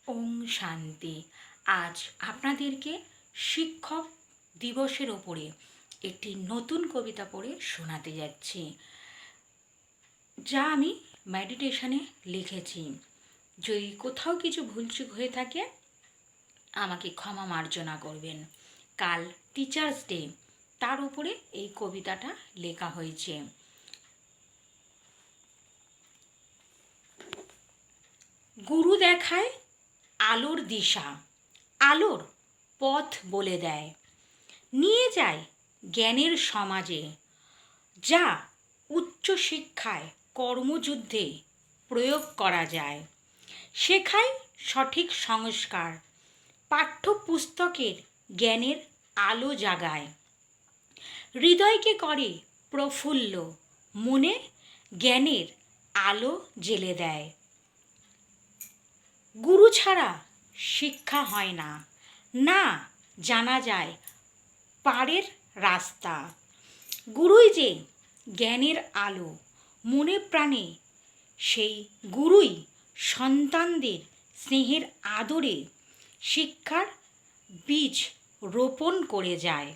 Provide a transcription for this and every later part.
ওম শান্তি। আজ আপনাদেরকে শিক্ষক দিবসের ওপরে একটি নতুন কবিতা পড়ে শোনাতে যাচ্ছি, যা আমি মেডিটেশনে লিখেছি। যদি কোথাও কিছু ভুলচুক হয়ে থাকে আমাকে ক্ষমা মার্জনা করবেন। কাল টিচার্স ডে, তার উপরে এই কবিতাটা লেখা হয়েছে। গুরু দেখায় আলোর দিশা, আলোর পথ বলে দেয়, নিয়ে যায় জ্ঞানের সমাজে, যা উচ্চশিক্ষায় কর্মযুদ্ধে প্রয়োগ করা যায়। শেখায় সঠিক সংস্কার, পাঠ্যপুস্তকের জ্ঞানের আলো জাগায়। হৃদয়কে করে প্রফুল্ল, মনে জ্ঞানের আলো জ্বেলে দেয়। গুরু ছাড়া শিক্ষা হয় না, না জানা যায় পারের রাস্তা। গুরুই যে জ্ঞানের আলো, মনে প্রাণে সেই গুরুই সন্তানদের স্নেহের আদরে শিক্ষার বীজ রোপণ করে যায়।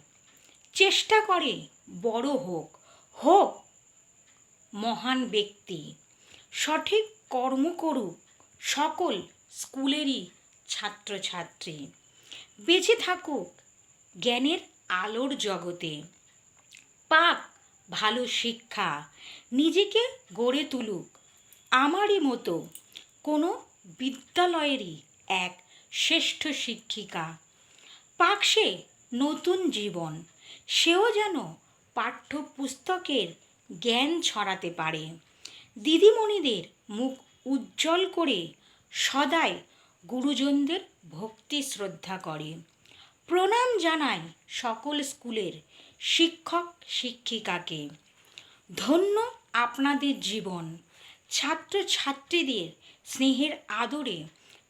চেষ্টা করে বড় হোক, হোক মহান ব্যক্তি, সঠিক কর্ম করুক সকল স্কুলেরই ছাত্রছাত্রী। বেঁচে থাকুক জ্ঞানের আলোর জগতে, পাক ভালো শিক্ষা, নিজেকে গড়ে তুলুক আমারই মতো কোনো বিদ্যালয়েরই এক শ্রেষ্ঠ শিক্ষিকা। পাক সে নতুন জীবন, সেও যেন পাঠ্যপুস্তকের জ্ঞান ছড়াতে পারে। দিদিমণিদের মুখ উজ্জ্বল করে সদাই গুরুজনদের ভক্তি শ্রদ্ধা করে। প্রণাম জানাই সকল স্কুলের শিক্ষক শিক্ষিকাকে। ধন্য আপনাদের জীবন, ছাত্রছাত্রীদের স্নেহের আদরে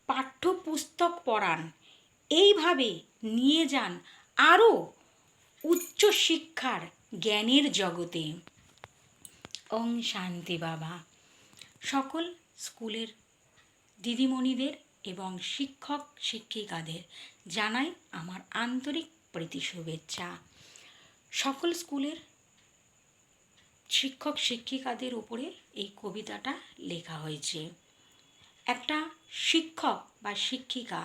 পাঠ্যপুস্তক পড়ান, এইভাবে নিয়ে যান আরও উচ্চশিক্ষার জ্ঞানের জগতে। ওম শান্তি বাবা। সকল স্কুলের দিদিমণিদের এবং শিক্ষক শিক্ষিকাদের জানাই আমার আন্তরিক প্রীতি শুভেচ্ছা। সকল স্কুলের শিক্ষক শিক্ষিকাদের উপরে এই কবিতাটা লেখা হয়েছে। একটা শিক্ষক বা শিক্ষিকা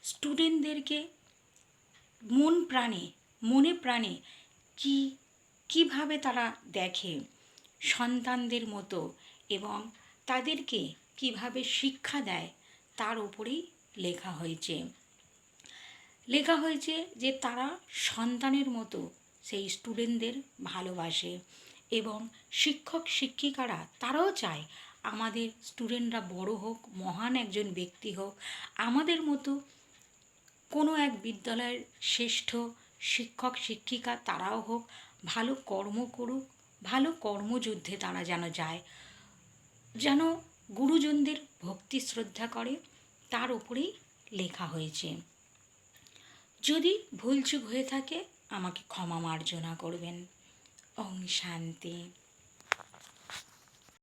স্টুডেন্টদেরকে মনে প্রাণে কিভাবে তারা দেখে সন্তানদের মতো, এবং তাদেরকে কিভাবে শিক্ষা দেয় তার উপরেই লেখা হয়েছে যে তারা সন্তানের মতো সেই স্টুডেন্টদের ভালোবাসে, এবং শিক্ষক শিক্ষিকারা তারাও চায় আমাদের স্টুডেন্টরা বড় হোক, মহান একজন ব্যক্তি হোক, আমাদের মতো কোনো এক বিদ্যালয়ের শ্রেষ্ঠ শিক্ষক শিক্ষিকা তারাও হোক, ভালো কর্ম করুক, ভালো কর্মযুদ্ধে তারা যেন যায়, যেন গুরুজনদের ভক্তি শ্রদ্ধা করে, তার উপরেই লেখা হয়েছে। যদি ভুলচুক হয়ে থাকে আমাকে ক্ষমা মার্জনা করবেন। ওম শান্তি।